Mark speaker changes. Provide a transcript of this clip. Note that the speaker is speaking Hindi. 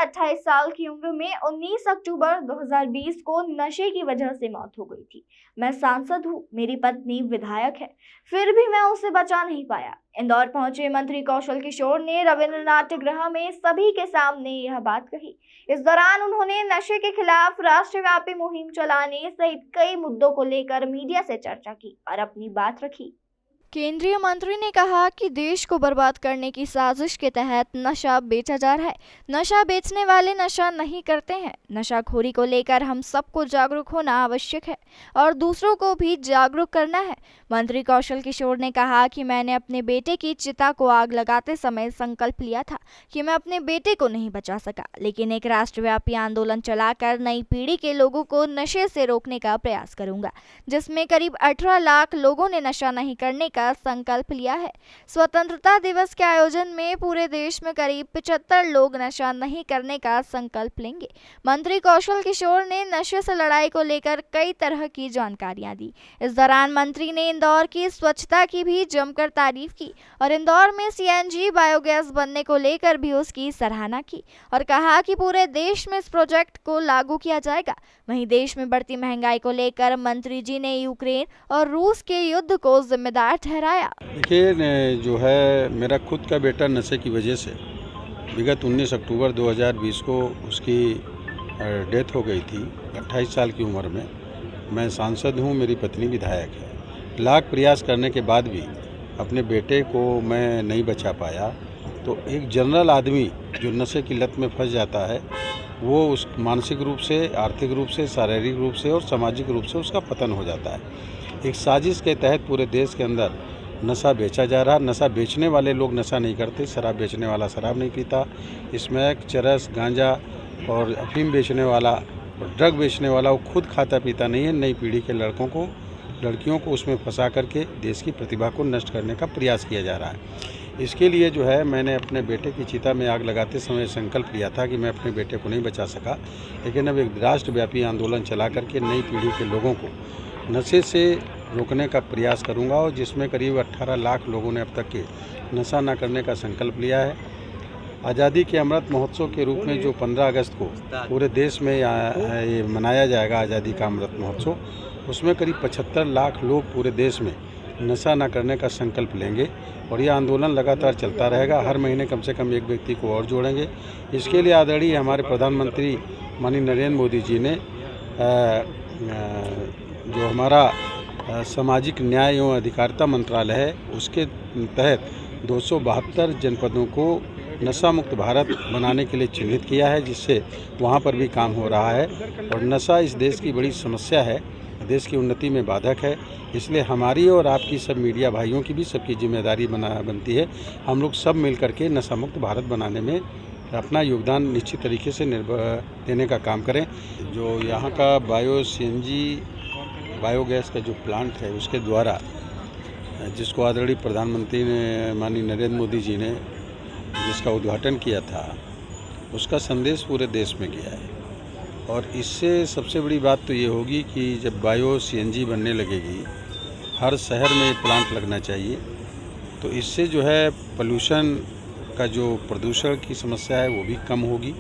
Speaker 1: 28 साल की उम्र में 19 अक्टूबर 2020 को नशे की वजह से मौत हो गई थी। मैं सांसद हूँ, मेरी पत्नी विधायक है, फिर भी मैं उसे बचा नहीं पाया। इंदौर पहुंचे मंत्री कौशल किशोर ने रविंद्र नाट्य गृह में सभी के सामने यह बात कही। इस दौरान उन्होंने नशे के खिलाफ राष्ट्रव्यापी मुहिम चलाने सहित कई मुद्दों को लेकर मीडिया से चर्चा की और अपनी बात रखी। केंद्रीय मंत्री ने कहा कि देश को बर्बाद करने की साजिश के तहत नशा बेचा जा रहा है। नशा बेचने वाले नशा नहीं करते हैं। नशाखोरी को लेकर हम सबको जागरूक होना आवश्यक है और दूसरों को भी जागरूक करना है। मंत्री कौशल किशोर ने कहा कि मैंने अपने बेटे की चिता को आग लगाते समय संकल्प लिया था कि मैं अपने बेटे को नहीं बचा सका, लेकिन एक राष्ट्रव्यापी आंदोलन चलाकर नई पीढ़ी के लोगों को नशे से रोकने का प्रयास करूंगा, जिसमें करीब 18 लाख लोगों ने नशा नहीं करने का संकल्प लिया है। स्वतंत्रता दिवस के आयोजन में पूरे देश में करीब 75 लोग नशा नहीं करने का संकल्प लेंगे। मंत्री कौशल किशोर ने नशे से लड़ाई को लेकर कई तरह की जानकारियां दी। इस दौरान मंत्री ने इंदौर की स्वच्छता की भी जमकर तारीफ की और इंदौर में सीएनजी बायोगैस बनने को लेकर भी उसकी सराहना की और कहा कि पूरे देश में इस प्रोजेक्ट को लागू किया जाएगा। वहीं देश में बढ़ती महंगाई को लेकर मंत्री जी ने यूक्रेन और रूस के युद्ध को जिम्मेदार ठहराया।
Speaker 2: देखिए, जो है मेरा खुद का बेटा नशे की वजह से विगत 19 अक्टूबर 2020 को उसकी डेथ हो गई थी 28 साल की उम्र में। मैं सांसद हूँ, मेरी पत्नी विधायक है। लाख प्रयास करने के बाद भी अपने बेटे को मैं नहीं बचा पाया। तो एक जनरल आदमी जो नशे की लत में फंस जाता है, वो उस मानसिक रूप से, आर्थिक रूप से, शारीरिक रूप से और सामाजिक रूप से उसका पतन हो जाता है। एक साजिश के तहत पूरे देश के अंदर नशा बेचा जा रहा। नशा बेचने वाले लोग नशा नहीं करते, शराब बेचने वाला शराब नहीं पीता। स्मैक, चरस, गांजा और अफीम बेचने वाला और ड्रग बेचने वाला वो खुद खाता पीता नहीं है। नई पीढ़ी के लड़कियों को उसमें फंसा करके देश की प्रतिभा को नष्ट करने का प्रयास किया जा रहा है। इसके लिए जो है मैंने अपने बेटे की चिता में आग लगाते समय संकल्प लिया था कि मैं अपने बेटे को नहीं बचा सका, लेकिन अब एक राष्ट्रव्यापी आंदोलन चला करके नई पीढ़ी के लोगों को नशे से रोकने का प्रयास करूंगा और जिसमें करीब 18 लाख लोगों ने अब तक के नशा न करने का संकल्प लिया है। आज़ादी के अमृत महोत्सव के रूप में जो 15 अगस्त को पूरे देश में ये मनाया जाएगा, आज़ादी का अमृत महोत्सव, उसमें करीब 75 लाख लोग पूरे देश में नशा न करने का संकल्प लेंगे और यह आंदोलन लगातार चलता रहेगा। हर महीने कम से कम एक व्यक्ति को और जोड़ेंगे। इसके लिए आदरणीय हमारे प्रधानमंत्री माननीय नरेंद्र मोदी जी ने जो हमारा सामाजिक न्याय एवं अधिकारिता मंत्रालय है, उसके तहत 272 जनपदों को नशा मुक्त भारत बनाने के लिए चिन्हित किया है, जिससे वहाँ पर भी काम हो रहा है। और नशा इस देश की बड़ी समस्या है, देश की उन्नति में बाधक है। इसलिए हमारी और आपकी सब मीडिया भाइयों की भी सबकी जिम्मेदारी बनती है। हम लोग सब मिल करके नशा मुक्त भारत बनाने में अपना योगदान निश्चित तरीके से देने का काम करें। जो यहाँ का बायोगैस का जो प्लांट है, उसके द्वारा जिसको आदरणीय प्रधानमंत्री ने माननीय नरेंद्र मोदी जी ने जिसका उद्घाटन किया था, उसका संदेश पूरे देश में गया है। और इससे सबसे बड़ी बात तो ये होगी कि जब बायो सीएनजी बनने लगेगी, हर शहर में प्लांट लगना चाहिए। तो इससे जो है पोल्यूशन का जो प्रदूषण की समस्या है वो भी कम होगी।